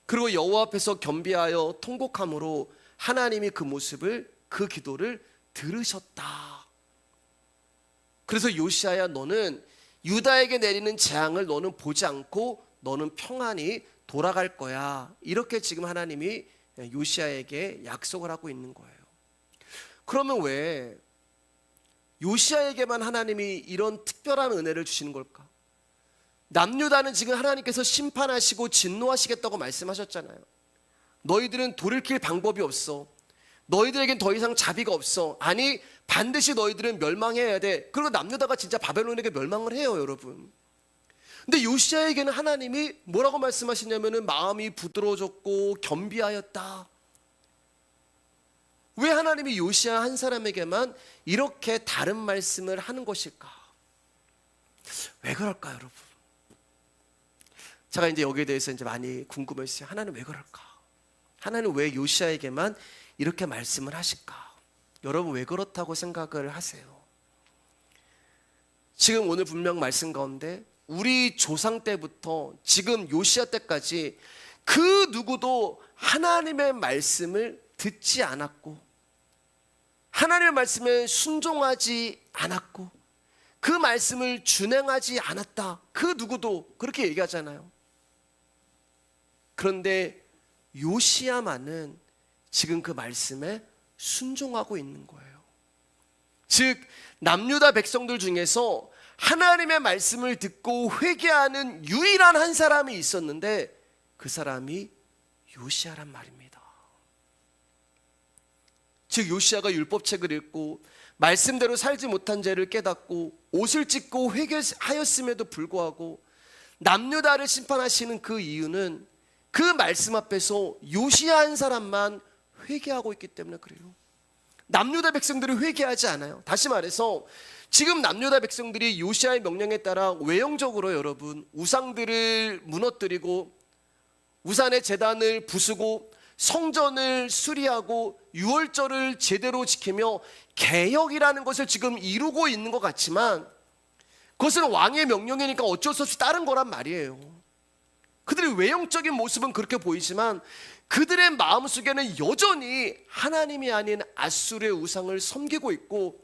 그리고 여호와 앞에서 겸비하여 통곡함으로 하나님이 그 모습을, 그 기도를 들으셨다. 그래서 요시야야, 너는 유다에게 내리는 재앙을 너는 보지 않고 너는 평안히 돌아갈 거야. 이렇게 지금 하나님이 요시야에게 약속을 하고 있는 거예요. 그러면 왜 요시야에게만 하나님이 이런 특별한 은혜를 주시는 걸까? 남유다는 지금 하나님께서 심판하시고 진노하시겠다고 말씀하셨잖아요. 너희들은 돌이킬 방법이 없어. 너희들에겐 더 이상 자비가 없어. 아니, 반드시 너희들은 멸망해야 돼. 그리고 남유다가 진짜 바벨론에게 멸망을 해요, 여러분. 근데 요시야에게는 하나님이 뭐라고 말씀하시냐면은 마음이 부드러워졌고 겸비하였다. 왜 하나님이 요시야 한 사람에게만 이렇게 다른 말씀을 하는 것일까? 왜 그럴까요, 여러분? 제가 이제 여기에 대해서 이제 많이 궁금했어요. 하나님 왜 그럴까? 하나님 왜 요시야에게만 이렇게 말씀을 하실까? 여러분 왜 그렇다고 생각을 하세요? 지금 오늘 분명 말씀 가운데 우리 조상 때부터 지금 요시야 때까지 그 누구도 하나님의 말씀을 듣지 않았고 하나님의 말씀에 순종하지 않았고 그 말씀을 준행하지 않았다. 그 누구도 그렇게 얘기하잖아요. 그런데 요시야만은 지금 그 말씀에 순종하고 있는 거예요. 즉 남유다 백성들 중에서 하나님의 말씀을 듣고 회개하는 유일한 한 사람이 있었는데 그 사람이 요시야란 말입니다. 즉 요시야가 율법책을 읽고 말씀대로 살지 못한 죄를 깨닫고 옷을 찢고 회개하였음에도 불구하고 남유다를 심판하시는 그 이유는 그 말씀 앞에서 요시야 한 사람만 회개하고 있기 때문에 그래요. 남유다 백성들이 회개하지 않아요. 다시 말해서 지금 남유다 백성들이 요시야의 명령에 따라 외형적으로 여러분 우상들을 무너뜨리고 우산의 제단을 부수고 성전을 수리하고 유월절을 제대로 지키며 개혁이라는 것을 지금 이루고 있는 것 같지만 그것은 왕의 명령이니까 어쩔 수 없이 따른 거란 말이에요. 그들의 외형적인 모습은 그렇게 보이지만 그들의 마음속에는 여전히 하나님이 아닌 아수르의 우상을 섬기고 있고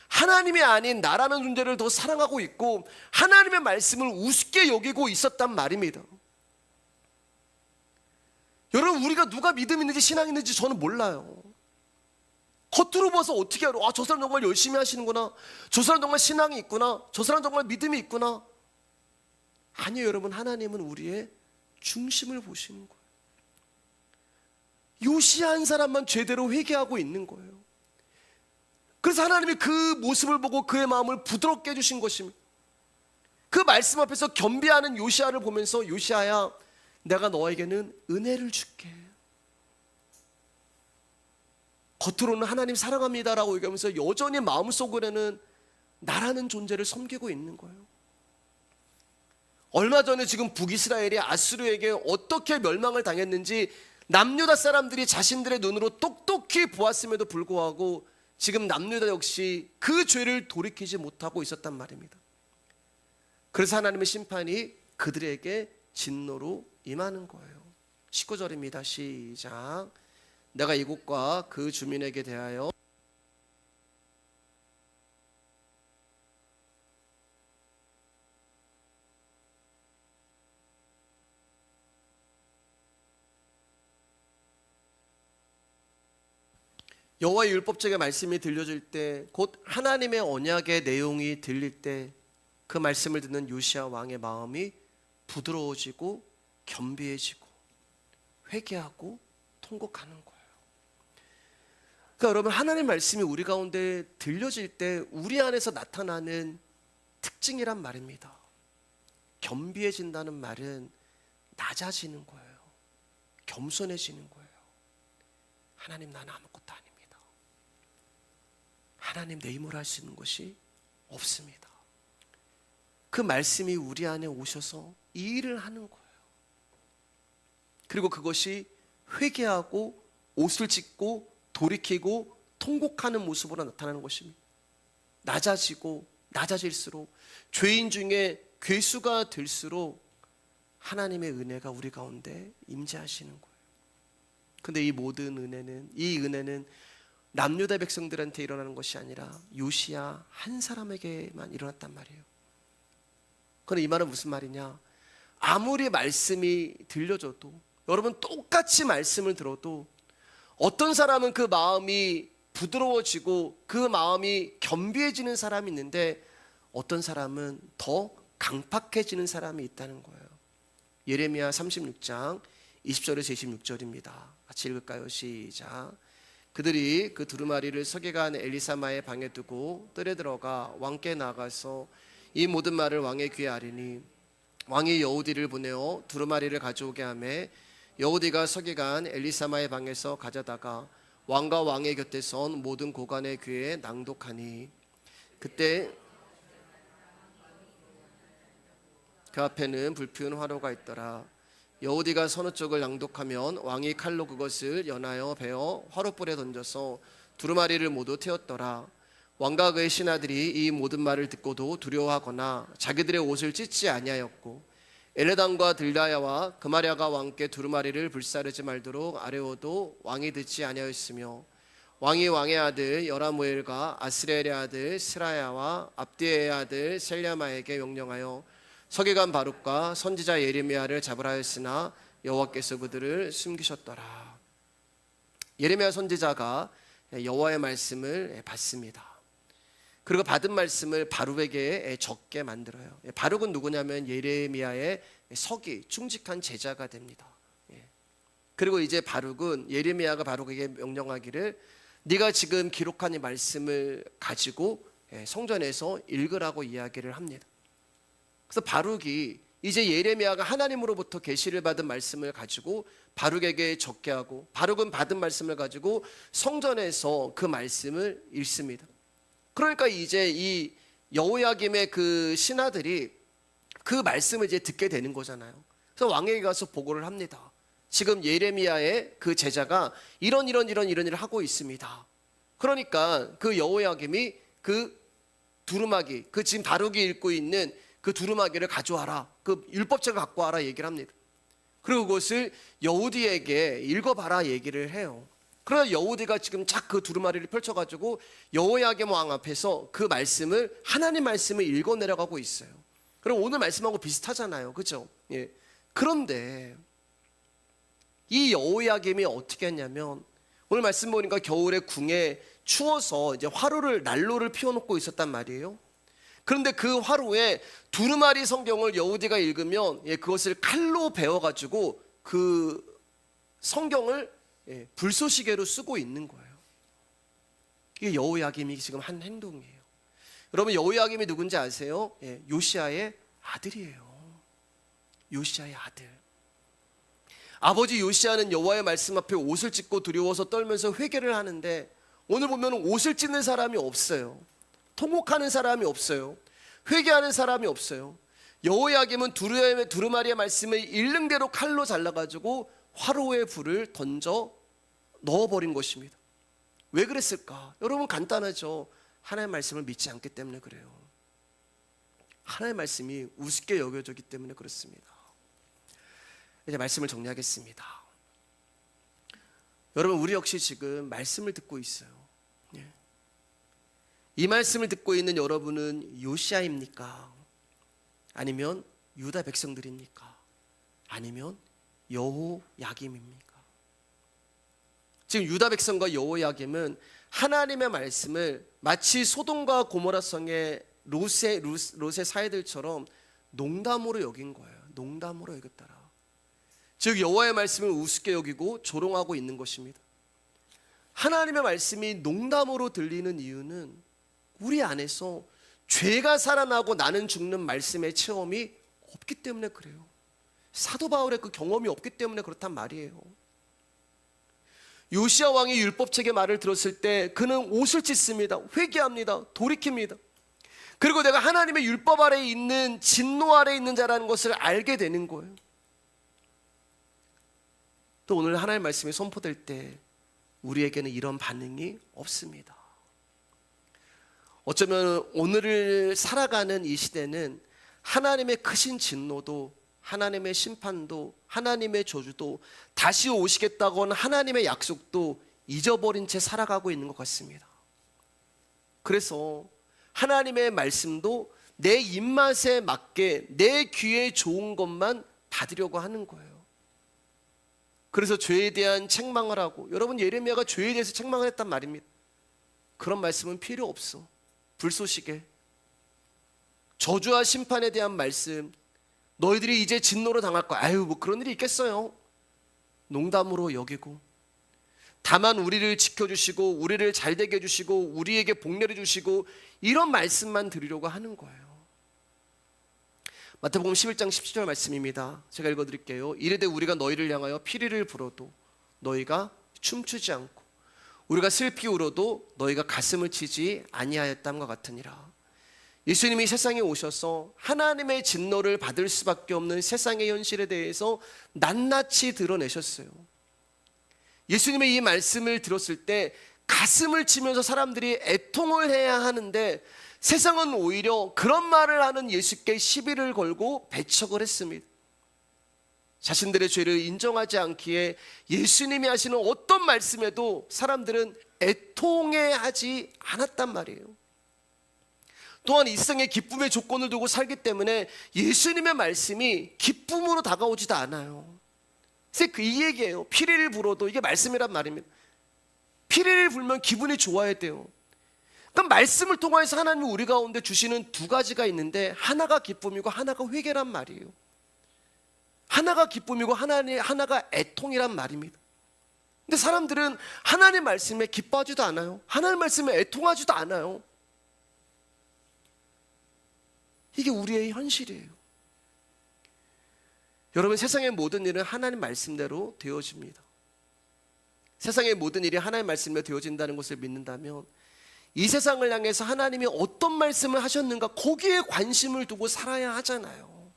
하나님이 아닌 나라는 존재를 더 사랑하고 있고 하나님의 말씀을 우습게 여기고 있었단 말입니다. 여러분, 우리가 누가 믿음 있는지 신앙 있는지 저는 몰라요. 겉으로 봐서 어떻게 알아? 저 사람 정말 열심히 하시는구나, 저 사람 정말 신앙이 있구나, 저 사람 정말 믿음이 있구나. 아니요, 여러분, 하나님은 우리의 중심을 보시는 거예요. 요시야 한 사람만 제대로 회개하고 있는 거예요. 그래서 하나님이 그 모습을 보고 그의 마음을 부드럽게 해주신 것입니다. 그 말씀 앞에서 겸비하는 요시야를 보면서 요시야야, 내가 너에게는 은혜를 줄게. 겉으로는 하나님 사랑합니다라고 얘기하면서 여전히 마음속으로는 나라는 존재를 섬기고 있는 거예요. 얼마 전에 지금 북이스라엘이 아수르에게 어떻게 멸망을 당했는지 남유다 사람들이 자신들의 눈으로 똑똑히 보았음에도 불구하고 지금 남유다 역시 그 죄를 돌이키지 못하고 있었단 말입니다. 그래서 하나님의 심판이 그들에게 진노로 임하는 거예요. 19절입니다. 시작. 내가 이곳과 그 주민에게 대하여 여호와의 율법책의 말씀이 들려질 때, 곧 하나님의 언약의 내용이 들릴 때 그 말씀을 듣는 요시야 왕의 마음이 부드러워지고 겸비해지고 회개하고 통곡하는 거예요. 그러니까 여러분, 하나님의 말씀이 우리 가운데 들려질 때 우리 안에서 나타나는 특징이란 말입니다. 겸비해진다는 말은 낮아지는 거예요. 겸손해지는 거예요. 하나님, 나는 아무것도 아닙니다. 하나님, 내 힘으로 할 수 있는 것이 없습니다. 그 말씀이 우리 안에 오셔서 이 일을 하는 거예요. 그리고 그것이 회개하고 옷을 찢고 돌이키고 통곡하는 모습으로 나타나는 것입니다. 낮아지고 낮아질수록 죄인 중에 괴수가 될수록 하나님의 은혜가 우리 가운데 임재하시는 거예요. 근데 이 모든 은혜는, 이 은혜는 남유다 백성들한테 일어나는 것이 아니라 요시야 한 사람에게만 일어났단 말이에요. 그런데 이 말은 무슨 말이냐? 아무리 말씀이 들려줘도, 여러분 똑같이 말씀을 들어도 어떤 사람은 그 마음이 부드러워지고 그 마음이 겸비해지는 사람이 있는데 어떤 사람은 더 강팍해지는 사람이 있다는 거예요. 예레미야 36장 20절에서 26절입니다. 같이 읽을까요? 시작. 그들이 그 두루마리를 서기관 엘리사마의 방에 두고 뜰에 들어가 왕께 나가서 이 모든 말을 왕의 귀에 아리니 왕이 여우디를 보내어 두루마리를 가져오게 하매 여우디가 서기관 엘리사마의 방에서 가져다가 왕과 왕의 곁에 선 모든 고관의 귀에 낭독하니 그때 그 앞에는 불피운 화로가 있더라. 여우디가 서느 쪽을 낭독하면 왕이 칼로 그것을 연하여 베어 화롯불에 던져서 두루마리를 모두 태웠더라. 왕과 그의 신하들이 이 모든 말을 듣고도 두려워하거나 자기들의 옷을 찢지 아니하였고 엘레당과 들다야와 그마랴가 왕께 두루마리를 불사르지 말도록 아뢰어도 왕이 듣지 아니하였으며 왕이 왕의 아들 여라무엘과 아스레엘의 아들 스라야와 압디에의 아들 셀랴마에게 명령하여 서기관 바룩과 선지자 예레미야를 잡으라 하였으나 여호와께서 그들을 숨기셨더라. 예레미야 선지자가 여호와의 말씀을 받습니다. 그리고 받은 말씀을 바룩에게 적게 만들어요. 바룩은 누구냐면 예레미야의 서기, 충직한 제자가 됩니다. 그리고 이제 바룩은 예레미야가 바룩에게 명령하기를 네가 지금 기록한 이 말씀을 가지고 성전에서 읽으라고 이야기를 합니다. 그래서 바룩이 이제 예레미야가 하나님으로부터 계시를 받은 말씀을 가지고 바룩에게 적게 하고, 바룩은 받은 말씀을 가지고 성전에서 그 말씀을 읽습니다. 그러니까 이제 이 여호야김의 그 신하들이 그 말씀을 이제 듣게 되는 거잖아요. 그래서 왕에게 가서 보고를 합니다. 지금 예레미야의 그 제자가 이런 일을 하고 있습니다. 그러니까 그 여호야김이 그 두루마기, 그 지금 바룩이 읽고 있는 그 두루마기를 가져와라, 그 율법책을 갖고 와라 얘기를 합니다. 그리고 그것을 여우디에게 읽어봐라 얘기를 해요. 그러나 여우디가 지금 쫙 그 두루마리를 펼쳐가지고 여호야김 왕 앞에서 그 말씀을, 하나님 말씀을 읽어 내려가고 있어요. 그럼 오늘 말씀하고 비슷하잖아요, 그렇죠? 예. 그런데 이 여호야김이 어떻게 했냐면, 오늘 말씀 보니까 겨울에 궁에 추워서 이제 난로를 피워놓고 있었단 말이에요. 그런데 그 화로에 두루마리 성경을 여우디가 읽으면 그것을 칼로 베어가지고 그 성경을 불쏘시개로 쓰고 있는 거예요. 이게 여호야김이 지금 한 행동이에요. 여러분, 여호야김이 누군지 아세요? 요시야의 아들이에요. 요시야의 아들. 아버지 요시야는 여호와의 말씀 앞에 옷을 찢고 두려워서 떨면서 회개를 하는데, 오늘 보면 옷을 찢는 사람이 없어요. 통곡하는 사람이 없어요. 회개하는 사람이 없어요. 여호야김은 두루마리의 말씀을 읽는 대로 칼로 잘라가지고 화로에 불을 던져 넣어버린 것입니다. 왜 그랬을까? 여러분, 간단하죠. 하나님의 말씀을 믿지 않기 때문에 그래요. 하나님의 말씀이 우습게 여겨지기 때문에 그렇습니다. 이제 말씀을 정리하겠습니다. 여러분, 우리 역시 지금 말씀을 듣고 있어요. 이 말씀을 듣고 있는 여러분은 요시야입니까? 아니면 유다 백성들입니까? 아니면 여호야김입니까? 지금 유다 백성과 여호야김은 하나님의 말씀을 마치 소돔과 고모라 성의 롯의 사회들처럼 농담으로 여긴 거예요. 농담으로 여겼더라. 즉 여호와의 말씀을 우습게 여기고 조롱하고 있는 것입니다. 하나님의 말씀이 농담으로 들리는 이유는 우리 안에서 죄가 살아나고 나는 죽는 말씀의 체험이 없기 때문에 그래요. 사도 바울의 그 경험이 없기 때문에 그렇단 말이에요. 요시야 왕이 율법책의 말을 들었을 때 그는 옷을 찢습니다. 회개합니다. 돌이킵니다. 그리고 내가 하나님의 율법 아래에 있는, 진노 아래에 있는 자라는 것을 알게 되는 거예요. 또 오늘 하나님의 말씀이 선포될 때 우리에게는 이런 반응이 없습니다. 어쩌면 오늘을 살아가는 이 시대는 하나님의 크신 진노도, 하나님의 심판도, 하나님의 저주도, 다시 오시겠다고 하는 하나님의 약속도 잊어버린 채 살아가고 있는 것 같습니다. 그래서 하나님의 말씀도 내 입맛에 맞게 내 귀에 좋은 것만 받으려고 하는 거예요. 그래서 죄에 대한 책망을 하고, 여러분, 예레미야가 죄에 대해서 책망을 했단 말입니다. 그런 말씀은 필요 없어. 불쏘시개, 저주와 심판에 대한 말씀, 너희들이 이제 진노로 당할 거야. 아유, 뭐 그런 일이 있겠어요. 농담으로 여기고, 다만 우리를 지켜주시고 우리를 잘되게 해주시고 우리에게 복 내려주시고 이런 말씀만 드리려고 하는 거예요. 마태복음 11장 17절 말씀입니다. 제가 읽어드릴게요. 이르되 우리가 너희를 향하여 피리를 불어도 너희가 춤추지 않고, 우리가 슬피 울어도 너희가 가슴을 치지 아니하였담과 같으니라. 예수님이 세상에 오셔서 하나님의 진노를 받을 수밖에 없는 세상의 현실에 대해서 낱낱이 드러내셨어요. 예수님의 이 말씀을 들었을 때 가슴을 치면서 사람들이 애통을 해야 하는데, 세상은 오히려 그런 말을 하는 예수께 시비를 걸고 배척을 했습니다. 자신들의 죄를 인정하지 않기에 예수님이 하시는 어떤 말씀에도 사람들은 애통해하지 않았단 말이에요. 또한 이 세상의 기쁨의 조건을 두고 살기 때문에 예수님의 말씀이 기쁨으로 다가오지도 않아요. 그래서 이 얘기예요. 피리를 불어도, 이게 말씀이란 말입니다. 피리를 불면 기분이 좋아야 돼요. 그럼 말씀을 통해서 하나님이 우리 가운데 주시는 두 가지가 있는데, 하나가 기쁨이고 하나가 회개란 말이에요. 하나가 기쁨이고 하나가 애통이란 말입니다. 근데 사람들은 하나님 말씀에 기뻐하지도 않아요. 하나님 말씀에 애통하지도 않아요. 이게 우리의 현실이에요. 여러분, 세상의 모든 일은 하나님 말씀대로 되어집니다. 세상의 모든 일이 하나님 말씀대로 되어진다는 것을 믿는다면 이 세상을 향해서 하나님이 어떤 말씀을 하셨는가 거기에 관심을 두고 살아야 하잖아요.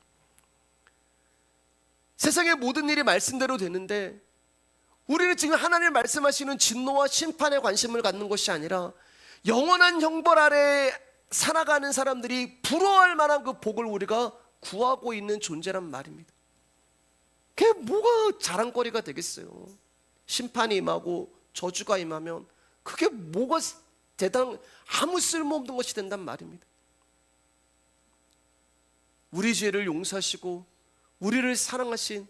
세상의 모든 일이 말씀대로 되는데 우리는 지금 하나님 말씀하시는 진노와 심판에 관심을 갖는 것이 아니라 영원한 형벌 아래 살아가는 사람들이 부러워할 만한 그 복을 우리가 구하고 있는 존재란 말입니다. 그게 뭐가 자랑거리가 되겠어요. 심판이 임하고 저주가 임하면 그게 뭐가 아무 쓸모없는 것이 된단 말입니다. 우리 죄를 용서하시고 우리를 사랑하신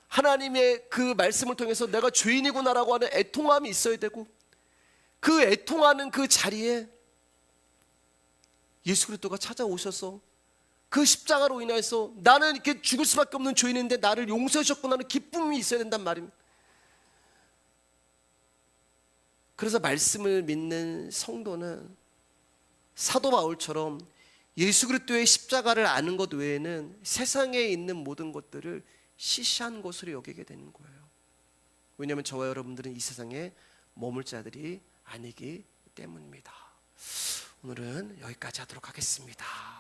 하나님의 그 말씀을 통해서 내가 죄인이구나라고 하는 애통함이 있어야 되고, 그 애통하는 그 자리에 예수 그리스도가 찾아오셔서 그 십자가로 인해서 나는 이렇게 죽을 수밖에 없는 죄인인데 나를 용서해 주셨구나 하는 기쁨이 있어야 된단 말입니다. 그래서 말씀을 믿는 성도는 사도 바울처럼 예수 그리스도의 십자가를 아는 것 외에는 세상에 있는 모든 것들을 시시한 것으로 여기게 되는 거예요. 왜냐하면 저와 여러분들은 이 세상에 머물 자들이 아니기 때문입니다. 오늘은 여기까지 하도록 하겠습니다.